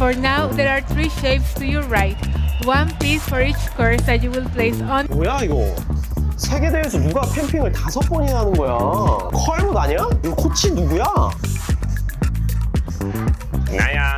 For now, there are 3 shapes to your right. One piece for each course that you will place on. 뭐야 이거? 세계대회에서 누가 캠핑을 5번이나 하는 거야? 컬못 아니야? 이거 코치 누구야? 나야.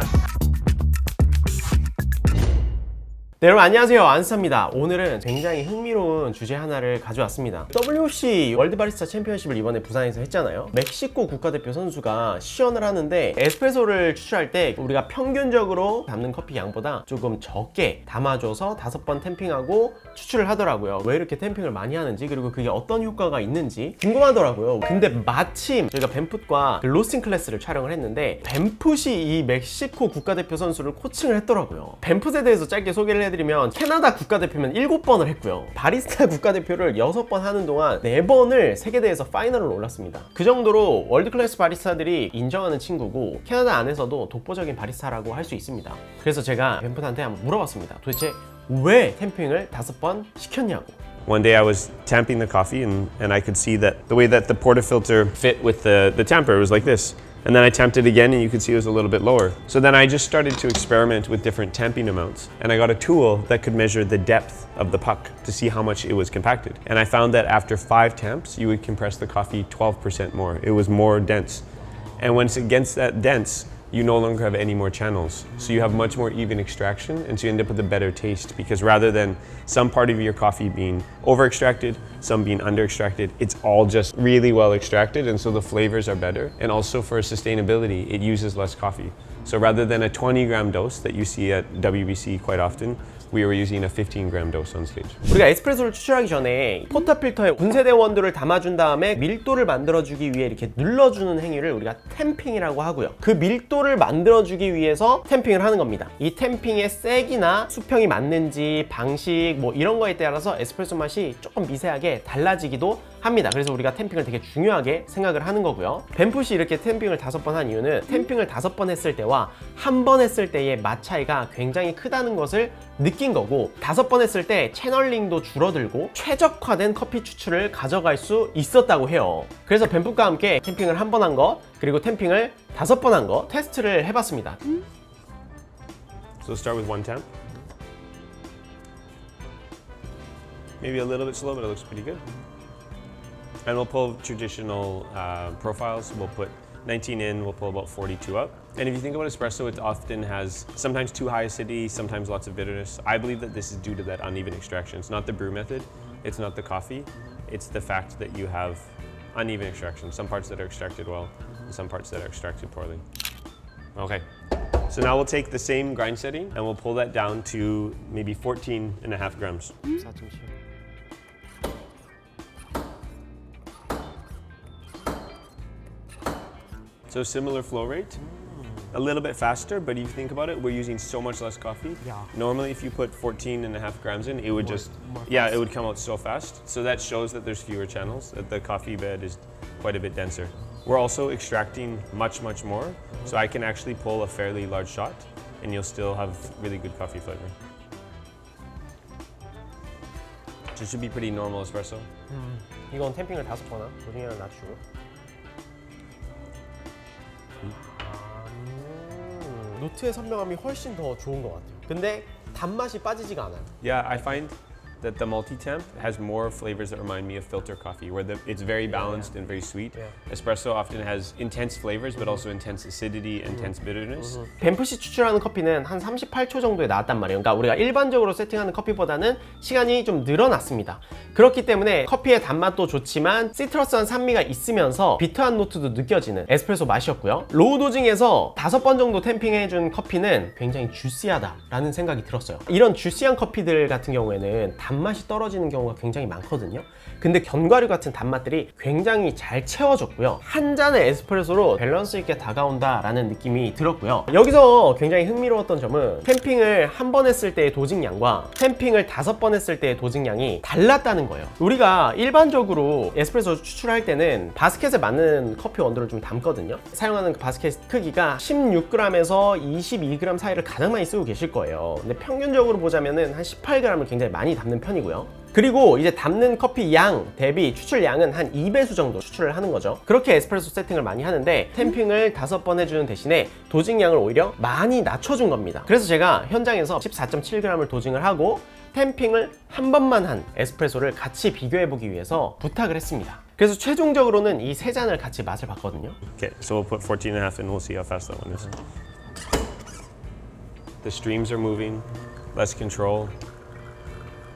네, 여러분 안녕하세요, 안스타입니다. 오늘은 굉장히 흥미로운 주제 하나를 가져왔습니다. WOC 월드 바리스타 챔피언십을 이번에 부산에서 했잖아요. 멕시코 국가대표 선수가 시연을 하는데 에스프레소를 추출할 때 우리가 평균적으로 담는 커피 양보다 조금 적게 담아줘서 5번 템핑하고 추출을 하더라고요. 왜 이렇게 템핑을 많이 하는지, 그리고 그게 어떤 효과가 있는지 궁금하더라고요. 근데 마침 저희가 벤풋과 로스팅 클래스를 촬영을 했는데 벤풋이 이 멕시코 국가대표 선수를 코칭을 했더라고요. 벤풋에 대해서 짧게 소개를 해드리면 캐나다 국가대표면 7번을 했고요. 바리스타 국가대표를 6번 하는 동안 4번을 세계대회에서 파이널로 올랐습니다. 그 정도로 월드클래스 바리스타들이 인정하는 친구고 캐나다 안에서도 독보적인 바리스타라고 할 수 있습니다. 그래서 제가 벤풋한테 한번 물어봤습니다. 도대체 왜 템핑을 5번 시켰냐고. One day I was tamping the coffee and I could see that the way that the portafilter fit with the tamper was like this. And then I tamped it again and you could see it was a little bit lower. So then I just started to experiment with different tamping amounts. And I got a tool that could measure the depth of the puck to see how much it was compacted. And I found that after 5 tamps, you would compress the coffee 12% more. It was more dense. And once it gets that dense, you no longer have any more channels. So you have much more even extraction, and so you end up with a better taste, because rather than some part of your coffee being over extracted, some being under extracted, it's all just really well extracted, and so the flavors are better. And also for sustainability, it uses less coffee. So rather than a 20-gram dose that you see at WBC quite often, we were using a 15-gram dose on stage. 우리가 에스프레소를 추출하기 전에 포터필터에 분쇄된 원두를 담아준 다음에 밀도를 만들어주기 위해 이렇게 눌러주는 행위를 우리가 템핑이라고 하고요. 그 밀도를 만들어주기 위해서 템핑을 하는 겁니다. 이 템핑의 색이나 수평이 맞는지, 방식 뭐 이런 거에 따라서 에스프레소 맛이 조금 미세하게 달라지기도 합니다. 그래서 우리가 템핑을 되게 중요하게 생각을 하는 거고요. 벤풋이 이렇게 템핑을 5번 한 이유는 템핑을 5번 했을 때와 한 번 했을 때의 맛 차이가 굉장히 크다는 것을 느낀 거고, 5번 했을 때 채널링도 줄어들고 최적화된 커피 추출을 가져갈 수 있었다고 해요. 그래서 벤풋과 함께 템핑을 1번 한 거, 그리고 템핑을 5번 한 거 테스트를 해봤습니다. So start with 1 tamp. Maybe a little bit slow, but it looks pretty good. And we'll pull traditional profiles. We'll put 19 in, we'll pull about 42 up. And if you think about espresso, it often has sometimes too high acidity, sometimes lots of bitterness. I believe that this is due to that uneven extraction. It's not the brew method, it's not the coffee, it's the fact that you have uneven extraction. Some parts that are extracted well, and some parts that are extracted poorly. Okay, so now we'll take the same grind setting and we'll pull that down to maybe 14.5 grams. So similar flow rate, a little bit faster, but if you think about it, we're using so much less coffee. Yeah. Normally, if you put 14.5 grams in, it would it would come out so fast. So that shows that there's fewer channels, that the coffee bed is quite a bit denser. We're also extracting much more, so I can actually pull a fairly large shot, and you'll still have really good coffee flavor. So it should be pretty normal espresso. 이건 템핑을 5번 한 도중에는 낮추고. 노트의 선명함이 훨씬 더 좋은 것 같아요. 근데 단맛이 빠지지가 않아요. Yeah, I find that the multi-temp has more flavors that remind me of filter coffee, where it's very balanced and very sweet. Espresso often has intense flavors, but also intense acidity, intense bitterness. 벤풋이 추출하는 커피는 한 38초 정도에 나왔단 말이에요. 그러니까 우리가 일반적으로 세팅하는 커피보다는 시간이 좀 늘어났습니다. 그렇기 때문에 커피의 단맛도 좋지만 시트러스한 산미가 있으면서 비트한 노트도 느껴지는 에스프레소 맛이었고요. 로우 도징에서 5번 정도 템핑해준 커피는 굉장히 주시하다라는 생각이 들었어요. 이런 주시한 커피들 같은 경우에는 단맛이 떨어지는 경우가 굉장히 많거든요. 근데 견과류 같은 단맛들이 굉장히 잘 채워졌고요. 한 잔의 에스프레소로 밸런스 있게 다가온다라는 느낌이 들었고요. 여기서 굉장히 흥미로웠던 점은 템핑을 1번 했을 때의 도징량과 템핑을 5번 했을 때의 도징량이 달랐다는 거예요. 우리가 일반적으로 에스프레소 추출할 때는 바스켓에 맞는 커피 원두를 좀 담거든요. 사용하는 그 바스켓 크기가 16g에서 22g 사이를 가장 많이 쓰고 계실 거예요. 근데 평균적으로 보자면은 한 18g을 굉장히 많이 담는 편이고요. 그리고 이제 담는 커피 양 대비 추출량은 한 2배수 정도 추출을 하는 거죠. 그렇게 에스프레소 세팅을 많이 하는데 템핑을 5번 해주는 대신에 도징량을 오히려 많이 낮춰준 겁니다. 그래서 제가 현장에서 14.7g을 도징을 하고 템핑을 한 번만 한 에스프레소를 같이 비교해보기 위해서 부탁을 했습니다. 그래서 최종적으로는 이 세 잔을 같이 맛을 봤거든요. Okay, so we'll put 14.5 and we'll see how fast that one is. The streams are moving, less control.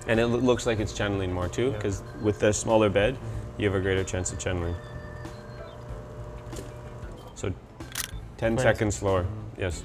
And it looks like it's channeling more too, because with the smaller bed, you have a greater chance of channeling. So 10 seconds slower, yes.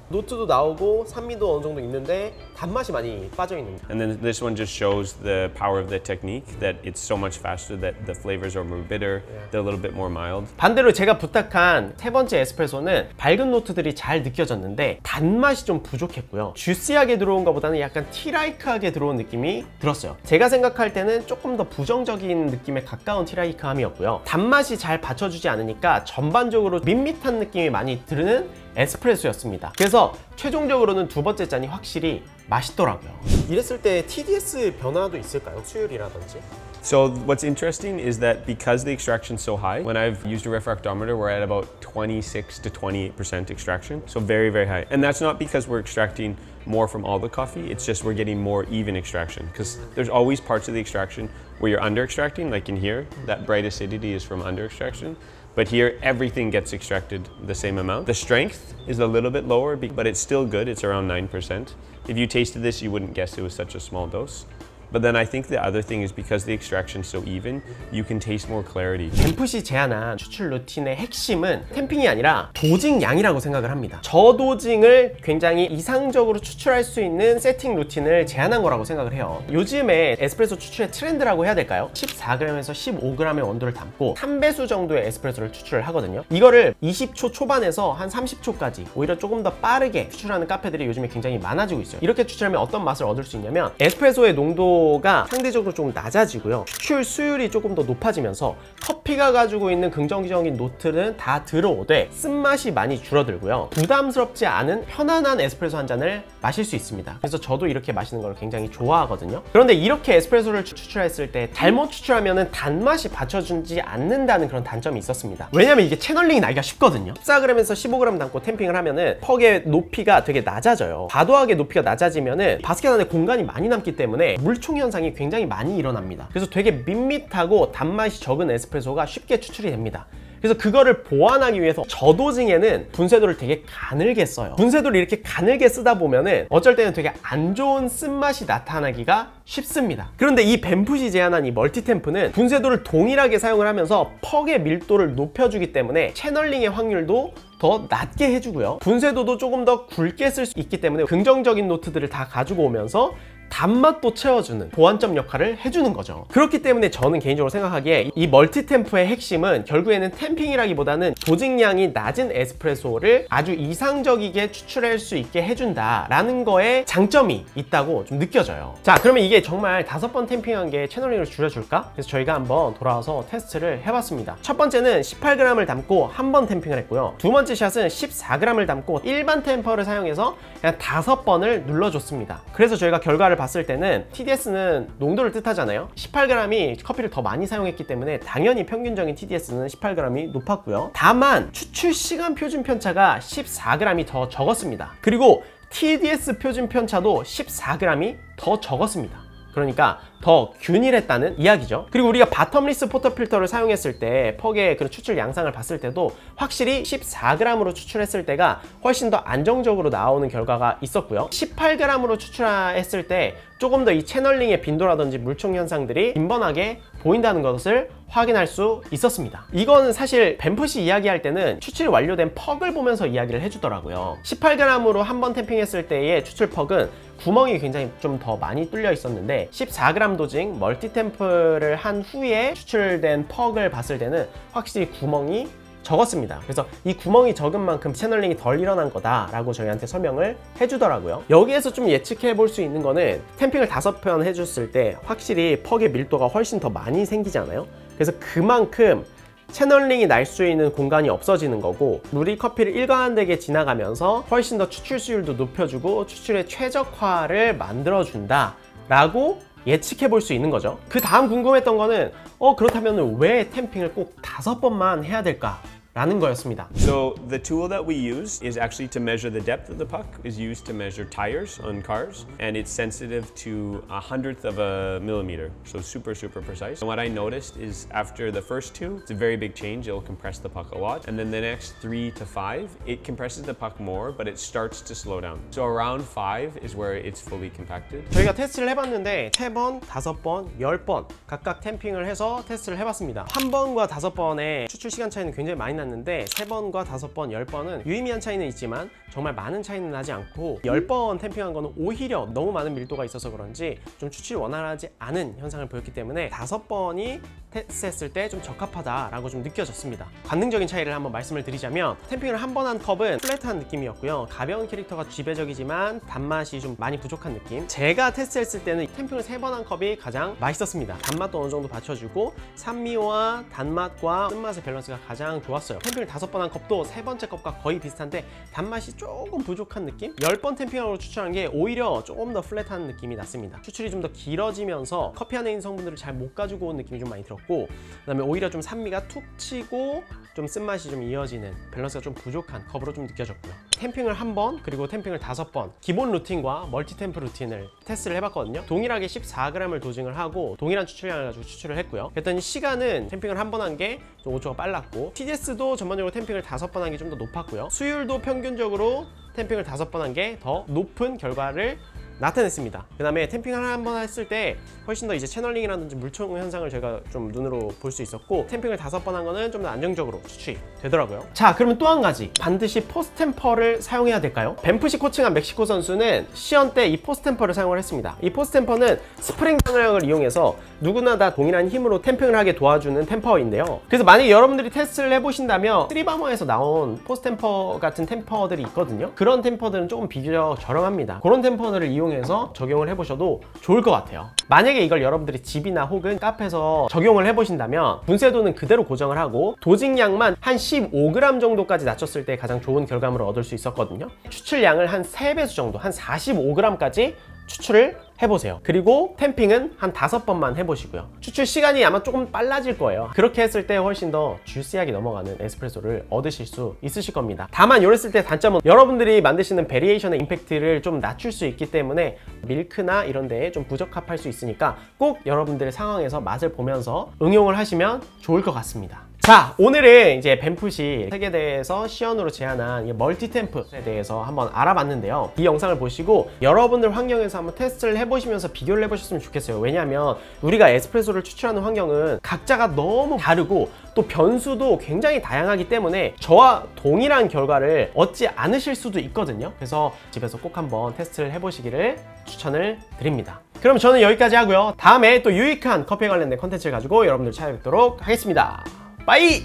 노트도 나오고 산미도 어느 정도 있는데 단맛이 많이 빠져 있는. And then this one just shows the power of the technique, that it's so much faster, that the flavors are more bitter, they're a little bit more mild. 반대로 제가 부탁한 세 번째 에스프레소는 밝은 노트들이 잘 느껴졌는데 단맛이 좀 부족했고요. 주시하게 들어온 것보다는 약간 티라이크하게 들어온 느낌이 들었어요. 제가 생각할 때는 조금 더 부정적인 느낌에 가까운 티라이크함이었고요. 단맛이 잘 받쳐주지 않으니까 전반적으로 밋밋한 느낌이 많이 드는 에스프레소였습니다. 그래서 최종적으로는 두 번째 잔이 확실히 맛있더라고요. 이랬을 때 TDS 변화도 있을까요? 수율이라든지? So what's interesting is that because the extraction's so high, when I've used a refractometer, we're at about 26 to 28% extraction. So very, very high. And that's not because we're extracting more from all the coffee, it's just we're getting more even extraction. Because there's always parts of the extraction where you're under extracting, like in here, that bright acidity is from under extraction. But here, everything gets extracted the same amount. The strength is a little bit lower, but it's still good. It's around 9%. If you tasted this, you wouldn't guess it was such a small dose. But then I think the other thing is because the extraction's so even, you can taste more clarity. 댐프시 제안한 추출 루틴의 핵심은 템핑이 아니라 도징량이라고 생각을 합니다. 저도징을 굉장히 이상적으로 추출할 수 있는 세팅 루틴을 제안한 거라고 생각을 해요. 요즘에 에스프레소 추출의 트렌드라고 해야 될까요? 14g에서 15g의 원두를 담고 3배수 정도의 에스프레소를 추출을 하거든요. 이거를 20초 초반에서 한 30초까지 오히려 조금 더 빠르게 추출하는 카페들이 요즘에 굉장히 많아지고 있어요. 이렇게 추출하면 어떤 맛을 얻을 수 있냐면 에스프레소의 농도 가 상대적으로 조금 낮아지고요. 추출 수율이 조금 더 높아지면서 커피가 가지고 있는 긍정적인 노트는 다 들어오되 쓴맛이 많이 줄어들고요. 부담스럽지 않은 편안한 에스프레소 한 잔을 마실 수 있습니다. 그래서 저도 이렇게 마시는 걸 굉장히 좋아하거든요. 그런데 이렇게 에스프레소를 추출했을 때 잘못 추출하면 단맛이 받쳐주지 않는다는 그런 단점이 있었습니다. 왜냐면 이게 채널링이 나기가 쉽거든요. 14g에서 15g 담고 템핑을 하면은 퍽의 높이가 되게 낮아져요. 과도하게 높이가 낮아지면은 바스켓 안에 공간이 많이 남기 때문에 물총 현상이 굉장히 많이 일어납니다. 그래서 되게 밋밋하고 단맛이 적은 에스프레소가 쉽게 추출이 됩니다. 그래서 그거를 보완하기 위해서 저도징에는 분쇄도를 되게 가늘게 써요. 분쇄도를 이렇게 가늘게 쓰다 보면은 어쩔 때는 되게 안 좋은 쓴맛이 나타나기가 쉽습니다. 그런데 이 뱀풋이 제안한 이 멀티템프는 분쇄도를 동일하게 사용을 하면서 퍽의 밀도를 높여주기 때문에 채널링의 확률도 더 낮게 해주고요. 분쇄도도 조금 더 굵게 쓸 수 있기 때문에 긍정적인 노트들을 다 가지고 오면서 단맛도 채워주는 보완점 역할을 해주는 거죠. 그렇기 때문에 저는 개인적으로 생각하기에 이 멀티템프의 핵심은 결국에는 템핑이라기보다는 도징량이 낮은 에스프레소를 아주 이상적이게 추출할 수 있게 해준다라는 거에 장점이 있다고 좀 느껴져요. 자, 그러면 이게 정말 5번 템핑한 게 채널링을 줄여줄까? 그래서 저희가 한번 돌아와서 테스트를 해봤습니다. 첫 번째는 18g을 담고 한 번 템핑을 했고요. 두 번째 샷은 14g을 담고 일반 템퍼를 사용해서 그냥 5번을 눌러줬습니다. 그래서 저희가 결과를 봤을 때는 TDS는 농도를 뜻하잖아요. 18g이 커피를 더 많이 사용했기 때문에 당연히 평균적인 TDS는 18g이 높았고요. 다만 추출 시간 표준 편차가 14g이 더 적었습니다. 그리고 TDS 표준 편차도 14g이 더 적었습니다. 그러니까 더 균일했다는 이야기죠. 그리고 우리가 바텀리스 포터필터를 사용했을 때 퍽의 그런 추출 양상을 봤을 때도 확실히 14g으로 추출했을 때가 훨씬 더 안정적으로 나오는 결과가 있었고요. 18g으로 추출했을 때 조금 더 이 채널링의 빈도라든지 물총 현상들이 빈번하게 보인다는 것을 확인할 수 있었습니다. 이거는 사실 뱀풋이 이야기할 때는 추출이 완료된 퍽을 보면서 이야기를 해주더라고요. 18g으로 한 번 템핑했을 때의 추출 퍽은 구멍이 굉장히 좀 더 많이 뚫려 있었는데 14g 도징 멀티템프를 한 후에 추출된 퍽을 봤을 때는 확실히 구멍이 적었습니다. 그래서 이 구멍이 적은 만큼 채널링이 덜 일어난 거다라고 저희한테 설명을 해주더라고요. 여기에서 좀 예측해 볼 수 있는 거는 템핑을 5번 해줬을 때 확실히 퍽의 밀도가 훨씬 더 많이 생기잖아요. 그래서 그만큼 채널링이 날 수 있는 공간이 없어지는 거고, 물이 커피를 일관되게 지나가면서 훨씬 더 추출 수율도 높여주고 추출의 최적화를 만들어준다 라고 예측해 볼 수 있는 거죠. 그 다음 궁금했던 거는 그렇다면 왜 탬핑을 꼭 5번만 해야 될까? 라는 거였습니다. So the tool that we use is actually to measure the depth of the puck, is used to measure tires on cars, and it's sensitive to 1/100th of a millimeter, so super precise. And what I noticed is after the first 2, it's a very big change. It'll compress the puck a lot, and then the next 3 to 5, it compresses the puck more, but it starts to slow down. So around 5 is where it's fully compacted. 저희가 테스트를 해봤는데 3번, 5번, 10번 각각 탬핑을 해서 테스트를 해봤습니다. 1번과 5번의 추출 시간 차이는 굉장히 많이 났는데 3번과 5번, 10번은 유의미한 차이는 있지만 정말 많은 차이는 나지 않고, 10번 탬핑한 거는 오히려 너무 많은 밀도가 있어서 그런지 좀 추출이 원활하지 않은 현상을 보였기 때문에 5번이 테스트했을 때 좀 적합하다라고 좀 느껴졌습니다. 관능적인 차이를 한번 말씀을 드리자면, 탬핑을 한 번 한 컵은 플랫한 느낌이었고요. 가벼운 캐릭터가 지배적이지만 단맛이 좀 많이 부족한 느낌. 제가 테스트했을 때는 탬핑을 3번 한 컵이 가장 맛있었습니다. 단맛도 어느 정도 받쳐주고 산미와 단맛과 쓴맛의 밸런스가 가장 좋았어요. 탬핑을 5번 한 컵도 3번째 컵과 거의 비슷한데 단맛이 조금 부족한 느낌? 10번 탬핑으로 추출한 게 오히려 조금 더 플랫한 느낌이 났습니다. 추출이 좀 더 길어지면서 커피 안에 있는 성분들을 잘 못 가지고 온 느낌이 좀 많이 들었고, 그 다음에 오히려 좀 산미가 툭 치고 좀 쓴맛이 좀 이어지는, 밸런스가 좀 부족한 컵으로 좀 느껴졌고요. 탬핑을 1번 그리고 탬핑을 5번, 기본 루틴과 멀티 템프 루틴을 테스트를 해봤거든요. 동일하게 14g을 도징을 하고 동일한 추출량을 가지고 추출을 했고요. 그랬더니 시간은 탬핑을 1번 한 게 좀 5초가 빨랐고, TDS도 전반적으로 탬핑을 5번 한 게 좀 더 높았고요. 수율도 평균적으로 탬핑을 5번 한 게 더 높은 결과를 나타냈습니다. 그 다음에 탬핑을 한 번 했을 때 훨씬 더 이제 채널링이라든지 물총 현상을 제가 좀 눈으로 볼 수 있었고, 탬핑을 5번 한 거는 좀 더 안정적으로 추출이 되더라고요. 자, 그러면 또 한 가지, 반드시 포스템퍼를 사용해야 될까요? 벤프시 코칭한 멕시코 선수는 시연 때 이 포스템퍼를 사용을 했습니다. 이 포스템퍼는 스프링 방향을 이용해서 누구나 다 동일한 힘으로 탬핑을 하게 도와주는 템퍼인데요. 그래서 만약에 여러분들이 테스트를 해보신다면 3바머에서 나온 포스템퍼 같은 템퍼들이 있거든요. 그런 템퍼들은 조금 비교적 저렴합니다. 그런 템퍼들을 이용해서 적용을 해보셔도 좋을 것 같아요. 만약에 이걸 여러분들이 집이나 혹은 카페에서 적용을 해보신다면 분쇄도는 그대로 고정을 하고 도징량만 한 15g 정도까지 낮췄을 때 가장 좋은 결과물을 얻을 수 있었거든요. 추출량을 한 3배수 정도, 한 45g까지 추출을 해보세요. 그리고 탬핑은 한 5번만 해보시고요. 추출 시간이 아마 조금 빨라질 거예요. 그렇게 했을 때 훨씬 더 주시하게 넘어가는 에스프레소를 얻으실 수 있으실 겁니다. 다만 이랬을 때 단점은 여러분들이 만드시는 베리에이션의 임팩트를 좀 낮출 수 있기 때문에 밀크나 이런 데에 좀 부적합할 수 있으니까 꼭 여러분들의 상황에서 맛을 보면서 응용을 하시면 좋을 것 같습니다. 자, 오늘은 이제 벤풋이 세계대회에서 시연으로 제안한 이 멀티템프에 대해서 한번 알아봤는데요. 이 영상을 보시고 여러분들 환경에서 한번 테스트를 해보시면서 비교를 해보셨으면 좋겠어요. 왜냐하면 우리가 에스프레소를 추출하는 환경은 각자가 너무 다르고 또 변수도 굉장히 다양하기 때문에 저와 동일한 결과를 얻지 않으실 수도 있거든요. 그래서 집에서 꼭 한번 테스트를 해보시기를 추천을 드립니다. 그럼 저는 여기까지 하고요. 다음에 또 유익한 커피에 관련된 컨텐츠를 가지고 여러분들 찾아뵙도록 하겠습니다. 빠이!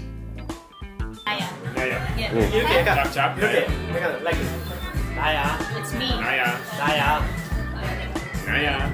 나야. 이렇게 약간 짭짭. 이렇게 약간 like 나야. It's me. 나야. 나야. 나야.